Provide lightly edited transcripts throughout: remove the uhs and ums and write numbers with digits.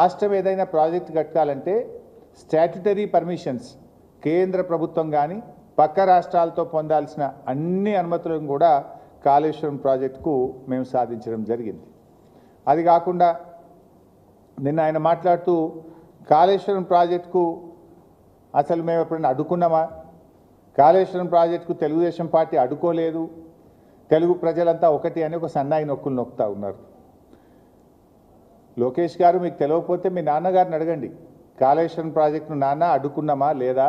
రాష్ట్రం ఏదైనా ప్రాజెక్ట్ కట్టాలంటే స్టాట్యుటరీ పర్మిషన్స్ కేంద్ర ప్రభుత్వం కానీ పక్క రాష్ట్రాలతో పొందాల్సిన అన్ని అనుమతులను కూడా కాళేశ్వరం ప్రాజెక్టుకు మేము సాధించడం జరిగింది. అది కాకుండా నిన్న ఆయన మాట్లాడుతూ కాళేశ్వరం ప్రాజెక్టుకు అసలు మేము ఎప్పుడైనా అడ్డుకున్నామా, కాళేశ్వరం ప్రాజెక్టుకు తెలుగుదేశం పార్టీ అడ్డుకోలేదు, తెలుగు ప్రజలంతా ఒకటి అని ఒక సన్నాయి నొక్కులు నొక్కుతా ఉన్నారు. లోకేష్ గారు, మీకు తెలియకపోతే మీ నాన్నగారిని అడగండి, కాళేశ్వరం ప్రాజెక్టును నాన్న అడ్డుకున్నామా లేదా,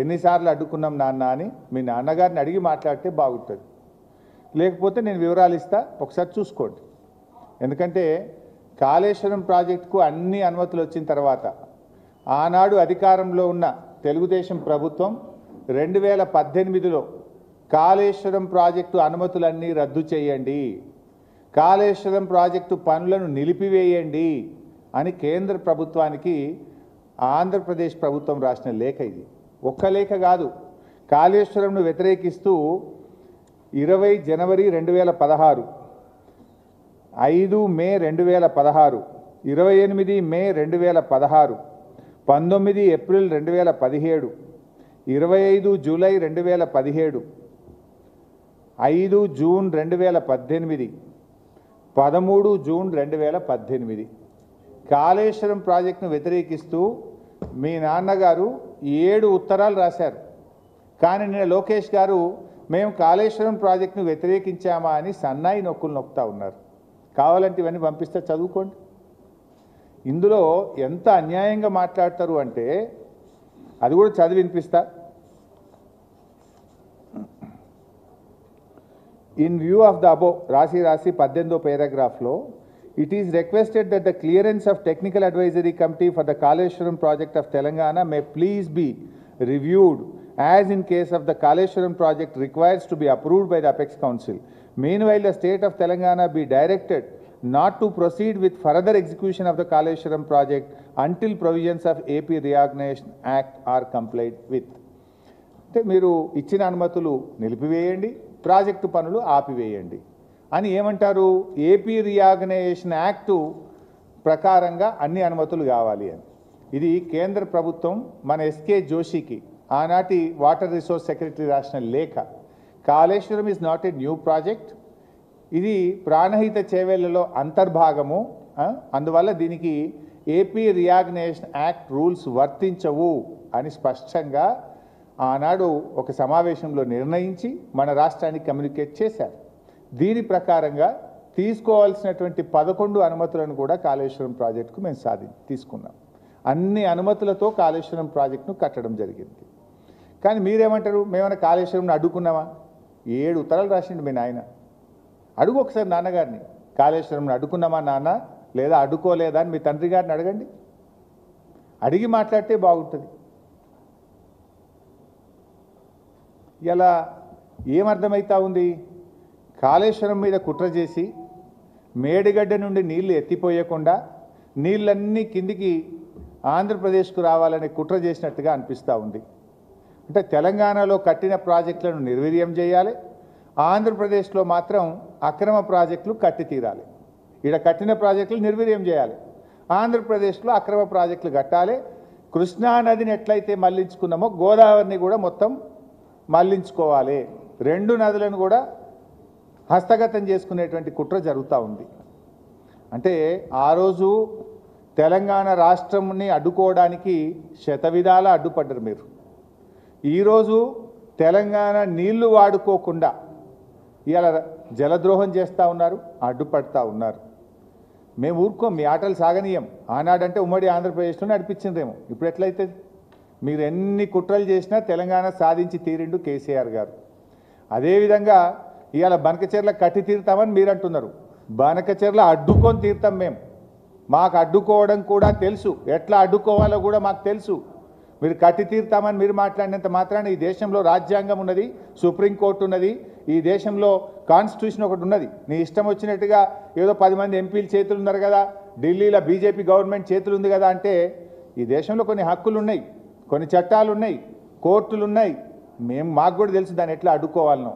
ఎన్నిసార్లు అడ్డుకున్నాం నాన్న అని మీ నాన్నగారిని అడిగి మాట్లాడితే బాగుంటుంది. లేకపోతే నేను వివరాలు ఇస్తా, ఒకసారి చూసుకోండి. ఎందుకంటే కాళేశ్వరం ప్రాజెక్టుకు అన్ని అనుమతులు వచ్చిన తర్వాత ఆనాడు అధికారంలో ఉన్న తెలుగుదేశం ప్రభుత్వం 2018లో కాళేశ్వరం ప్రాజెక్టు అనుమతులన్నీ రద్దు చేయండి, కాళేశ్వరం ప్రాజెక్టు పనులను నిలిపివేయండి అని కేంద్ర ప్రభుత్వానికి ఆంధ్రప్రదేశ్ ప్రభుత్వం రాసిన లేఖ ఇది. ఒక్క లేఖ కాదు, కాళేశ్వరంను వ్యతిరేకిస్తూ 20 జనవరి 2016, 5 మే 2016, 28 మే 2016, 19 April 2017, 25 July 2017, 5 June 2018, 13 June 2018 Kaleshwaram ప్రాజెక్టును వ్యతిరేకిస్తూ మీ నాన్నగారు 7 ఉత్తరాలు రాశారు. కానీ నిన్న లోకేష్ గారు మేము కాళేశ్వరం ప్రాజెక్టును వ్యతిరేకించామా అని సన్నాయి నొక్కులు నొక్కుతా ఉన్నారు. కావాలంటే ఇవన్నీ పంపిస్తే చదువుకోండి. ఇందులో ఎంత అన్యాయంగా మాట్లాడతారు అంటే అది కూడా చదివి వినిపిస్తా. In view of the above రాసి 18వ పారాగ్రాఫ్లో it is requested that the clearance of technical advisory committee for the Kaleshwaram project of Telangana may please be reviewed as in case of the Kaleshwaram project requires to be approved by the Apex Council. Meanwhile, the state of Telangana be directed not to proceed with further execution of the Kaleshwaram project until provisions of AP Reorganization Act are complied with. అంటే మీరు ఇచ్చిన అనుమతులు నిలిపివేయండి, project పనులు ఆపివేయండి అని ఏమంటారు? AP reorganisation act ప్రకారంగా అన్ని అనుమతులు కావాలి అని. ఇది కేంద్ర ప్రభుత్వం మన ఎస్కే జోషికి ఆనాటి వాటర్ రిసోర్స్ సెక్రటరీ రాసిన లేఖ. Kaleshwaram is not a new project, ఇది ప్రాణహిత చేవేళ్లలో అంతర్భాగము, అందువల్ల దీనికి ఏపీ రీఆర్గనైజేషన్ యాక్ట్ రూల్స్ వర్తించవు అని స్పష్టంగా ఆనాడు ఒక సమావేశంలో నిర్ణయించి మన రాష్ట్రానికి కమ్యూనికేట్ చేశారు. దీని ప్రకారంగా తీసుకోవాల్సినటువంటి 11 అనుమతులను కూడా కాళేశ్వరం ప్రాజెక్టుకు మేము తీసుకున్నాం. అన్ని అనుమతులతో కాళేశ్వరం ప్రాజెక్టును కట్టడం జరిగింది. కానీ మీరేమంటారు, మేమైనా కాళేశ్వరంను అడ్డుకున్నామా? 7 ఉత్తరాలు రాసిండు మీ నాయన. అడుగు ఒకసారి నాన్నగారిని, కాళేశ్వరంను అడ్డుకున్నామా నాన్న లేదా అడ్డుకోలేదా అని మీ తండ్రి గారిని అడగండి. అడిగి మాట్లాడితే బాగుంటుంది. ఇలా ఏమర్థమవుతా ఉంది? కాళేశ్వరం మీద కుట్ర చేసి మేడిగడ్డ నుండి నీళ్లు ఎత్తిపోయకుండా నీళ్ళన్నీ కిందికి ఆంధ్రప్రదేశ్కు రావాలని కుట్ర చేసినట్టుగా అనిపిస్తూ ఉంది. అంటే తెలంగాణలో కట్టిన ప్రాజెక్టులను నిర్వీర్యం చేయాలి, ఆంధ్రప్రదేశ్లో మాత్రం అక్రమ ప్రాజెక్టులు కట్టి తీరాలి. ఇక్కడ కట్టిన ప్రాజెక్టులు నిర్వీర్యం చేయాలి, ఆంధ్రప్రదేశ్లో అక్రమ ప్రాజెక్టులు కట్టాలి. కృష్ణానదిని ఎట్లయితే మళ్లించుకున్నామో గోదావరిని కూడా మొత్తం మళ్లించుకోవాలి. 2 నదులను కూడా హస్తగతం చేసుకునేటువంటి కుట్ర జరుగుతూ ఉంది. అంటే ఆ రోజు తెలంగాణ రాష్ట్రంని అడ్డుకోవడానికి శతవిధాలా అడ్డుపడ్డారు మీరు. ఈరోజు తెలంగాణ నీళ్లు వాడుకోకుండా ఇవాళ జలద్రోహం చేస్తూ ఉన్నారు, అడ్డుపడతా ఉన్నారు. మేము ఊరుకోం, మీ ఆటలు సాగనీయం. ఆనాడంటే ఉమ్మడి ఆంధ్రప్రదేశ్లో నడిపించిందేమో, ఇప్పుడు ఎట్లయితే? మీరు ఎన్ని కుట్రలు చేసినా తెలంగాణ సాధించి తీరిండు కేసీఆర్ గారు. అదేవిధంగా ఇవాళ బనకచెర్ల కట్టి తీరుతామని మీరు అంటున్నారు. బనకచెర్ల అడ్డుకొని తీరుతాం మేము. మాకు అడ్డుకోవడం కూడా తెలుసు, ఎట్లా అడ్డుకోవాలో కూడా మాకు తెలుసు. మీరు కట్టి తీరుతామని మీరు మాట్లాడినంత మాత్రాన ఈ దేశంలో రాజ్యాంగం ఉన్నది, సుప్రీంకోర్టు ఉన్నది, ఈ దేశంలో కాన్స్టిట్యూషన్ ఒకటి ఉన్నది. నీ ఇష్టం వచ్చినట్టుగా ఏదో 10 మంది ఎంపీలు చేతులు ఉన్నారు కదా, ఢిల్లీలో బీజేపీ గవర్నమెంట్ చేతులు ఉంది కదా అంటే ఈ దేశంలో కొన్ని హక్కులు ఉన్నాయి, కొన్ని చట్టాలు ఉన్నాయి, కోర్టులు ఉన్నాయి. మాకు కూడా తెలుసు దాన్ని ఎట్లా అడ్డుకోవాలనో.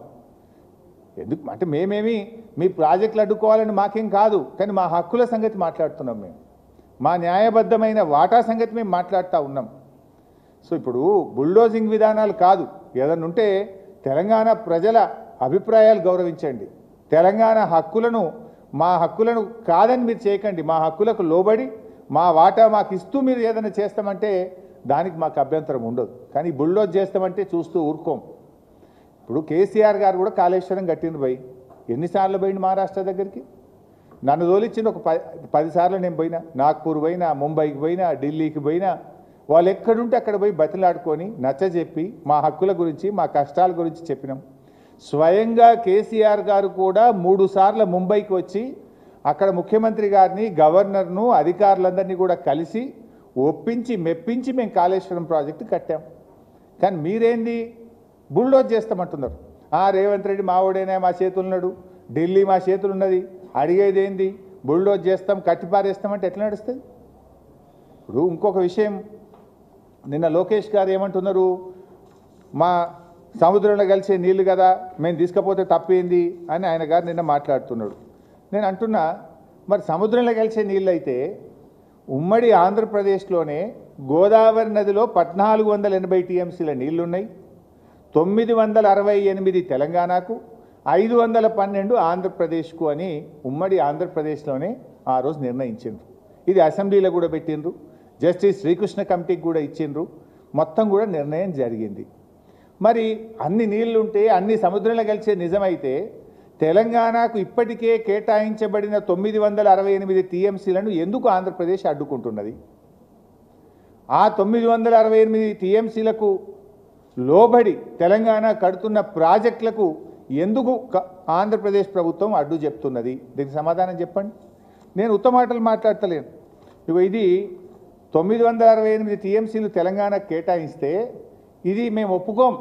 ఎందుకు అంటే మేమేమి మీ ప్రాజెక్టులు అడ్డుకోవాలని మాకేం కాదు, కానీ మా హక్కుల సంగతి మాట్లాడుతున్నాం. మేము మా న్యాయబద్ధమైన వాటా సంగతి మేము మాట్లాడుతూ ఉన్నాం. సో ఇప్పుడు బుల్డోజింగ్ విధానాలు కాదు, ఏదన్నా ఉంటే తెలంగాణ ప్రజల అభిప్రాయాలు గౌరవించండి. తెలంగాణ హక్కులను, మా హక్కులను కాదని మీరు చేయకండి. మా హక్కులకు లోబడి మా వాటా మాకు ఇస్తూ మీరు ఏదైనా చేస్తామంటే దానికి మాకు అభ్యంతరం ఉండదు. కానీ బుల్డోజ్ చేస్తామంటే చూస్తూ ఊరుకోం. ఇప్పుడు కేసీఆర్ గారు కూడా కాళేశ్వరం కట్టిండ్రు పోయి ఎన్నిసార్లు పోయింది మహారాష్ట్ర దగ్గరికి? నన్ను తోలిచ్చిన ఒక 10 సార్లు నేను పోయినా. నాగ్పూర్ పోయినా, ముంబైకి పోయినా, ఢిల్లీకి పోయినా. వాళ్ళు ఎక్కడుంటే అక్కడ పోయి బతిలాడుకొని నచ్చజెప్పి మా హక్కుల గురించి, మా కష్టాల గురించి చెప్పినాం. స్వయంగా కేసీఆర్ గారు కూడా 3 సార్లు ముంబైకి వచ్చి అక్కడ ముఖ్యమంత్రి గారిని, గవర్నర్ను, అధికారులందరినీ కూడా కలిసి ఒప్పించి మెప్పించి మేము కాళేశ్వరం ప్రాజెక్టు కట్టాం. కానీ మీరేంది బుల్డోజ్ చేస్తామంటున్నారు. రేవంత్ రెడ్డి మావోడేనా, మా చేతులున్నాడు, ఢిల్లీ మా చేతులు ఉన్నది, అడిగేది ఏంది, బుల్డోజ్ చేస్తాం, కట్టిపారేస్తామంటే ఎట్లా నడుస్తుంది? ఇప్పుడు ఇంకొక విషయం, నిన్న లోకేష్ గారు ఏమంటున్నారు, మా సముద్రంలో కలిసే నీళ్లు కదా, మేము తీసుకపోతే తప్పేంది అని ఆయన గారు నిన్న మాట్లాడుతున్నాడు. నేను అంటున్నా, మరి సముద్రంలో కలిసే నీళ్ళు అయితే ఉమ్మడి ఆంధ్రప్రదేశ్లోనే గోదావరి నదిలో 1480 టీఎంసీల నీళ్లున్నాయి. 968 తెలంగాణకు, 512 ఆంధ్రప్రదేశ్కు అని ఉమ్మడి ఆంధ్రప్రదేశ్లోనే ఆ రోజు నిర్ణయించిండ్రు. ఇది అసెంబ్లీలో కూడా పెట్టిండ్రు, జస్టిస్ శ్రీకృష్ణ కమిటీకి కూడా ఇచ్చిండ్రు, మొత్తం కూడా నిర్ణయం జరిగింది. మరి అన్ని నీళ్లుంటే, అన్ని సముద్రంలో కలిసే నిజమైతే తెలంగాణకు ఇప్పటికే కేటాయించబడిన 968 టీఎంసీలను ఎందుకు ఆంధ్రప్రదేశ్ అడ్డుకుంటున్నది? ఆ 968 టీఎంసీలకు లోబడి తెలంగాణ కడుతున్న ప్రాజెక్టులకు ఎందుకు ఆంధ్రప్రదేశ్ ప్రభుత్వం అడ్డు చెప్తున్నది? దీనికి సమాధానం చెప్పండి. నేను ఉత్తమ మాటలు మాట్లాడతలేను. ఇది 968 టీఎంసీలు తెలంగాణకు కేటాయిస్తే ఇది మేము ఒప్పుకోం,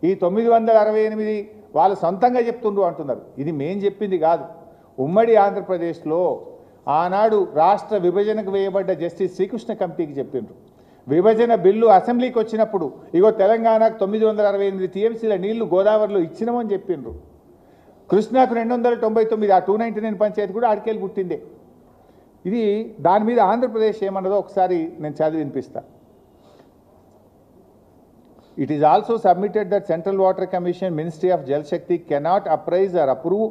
ఈ 968 వాళ్ళు సొంతంగా చెప్తుండ్రు అంటున్నారు. ఇది మేం చెప్పింది కాదు. ఉమ్మడి ఆంధ్రప్రదేశ్లో ఆనాడు రాష్ట్ర విభజనకు వేయబడ్డ జస్టిస్ శ్రీకృష్ణ కమిటీకి చెప్పిండ్రు. విభజన బిల్లు అసెంబ్లీకి వచ్చినప్పుడు ఇగో తెలంగాణకు 968 టీఎంసీల నీళ్లు గోదావరిలో ఇచ్చినామని చెప్పిండ్రు. కృష్ణాకు 299, ఆ 299 పంచాయతీ కూడా ఆడికెళ్ళి పుట్టిందే. ఇది దాని మీద ఆంధ్రప్రదేశ్ ఏమన్నదో ఒకసారి నేను చదివి వినిపిస్తా. It is also submitted that Central Water Commission, Ministry of Jal Shakti cannot appraise or approve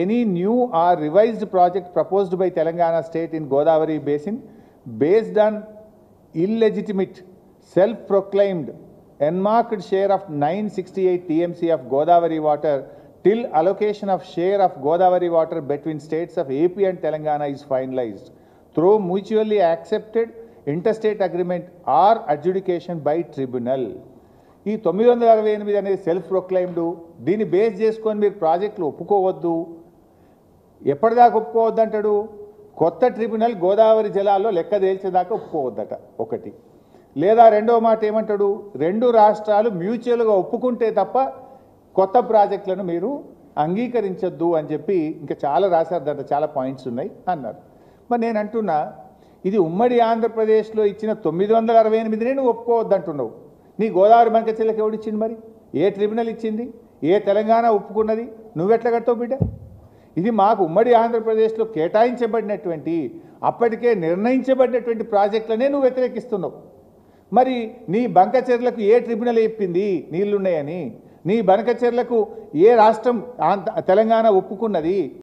any new or revised project proposed by Telangana state in Godavari basin based on illegitimate, self-proclaimed, enmarked share of 968 TMC of Godavari water till allocation of share of Godavari water between states of AP and Telangana is finalized through mutually accepted interstate agreement or adjudication by tribunal. ఈ 968 అనేది self proclaimed. దీన్ని base చేసుకొని మీరు ప్రాజెక్టులు ఒప్పుకోవద్దు. ఎప్పటిదాకా ఒప్పుకోవద్దు అంటాడు? కొత్త tribunal Godavari జలాల్లో లెక్క తేల్చేదాకా ఒప్పుకోవద్దట ఒకటి. లేదా రెండో మాట ఏమంటాడు, 2 రాష్ట్రాలు మ్యూచువల్గా ఒప్పుకుంటే తప్ప కొత్త ప్రాజెక్టులను మీరు అంగీకరించొద్దు అని చెప్పి ఇంకా చాలా రాశారు, దాంట్లో చాలా పాయింట్స్ ఉన్నాయి అన్నారు. మరి నేను అంటున్నా, ఇది ఉమ్మడి ఆంధ్రప్రదేశ్లో ఇచ్చిన 968 నువ్వు ఒప్పుకోవద్దు అంటున్నావు. నీ గోదావరి బంక చెల్లెకి ఎవడిచ్చింది? మరి ఏ ట్రిబ్యునల్ ఇచ్చింది? ఏ తెలంగాణ ఒప్పుకున్నది? నువ్వెట్లా కడతావు బిడ్డ? ఇది మాకు ఉమ్మడి ఆంధ్రప్రదేశ్లో కేటాయించబడినటువంటి, అప్పటికే నిర్ణయించబడినటువంటి ప్రాజెక్టులనే నువ్వు వ్యతిరేకిస్తున్నావు. మరి నీ బంకచెర్లకు ఏ ట్రిబ్యునల్ చెప్పింది నీళ్లున్నాయని? నీ బంకచెర్లకు ఏ రాష్ట్రం తెలంగాణ ఒప్పుకున్నది?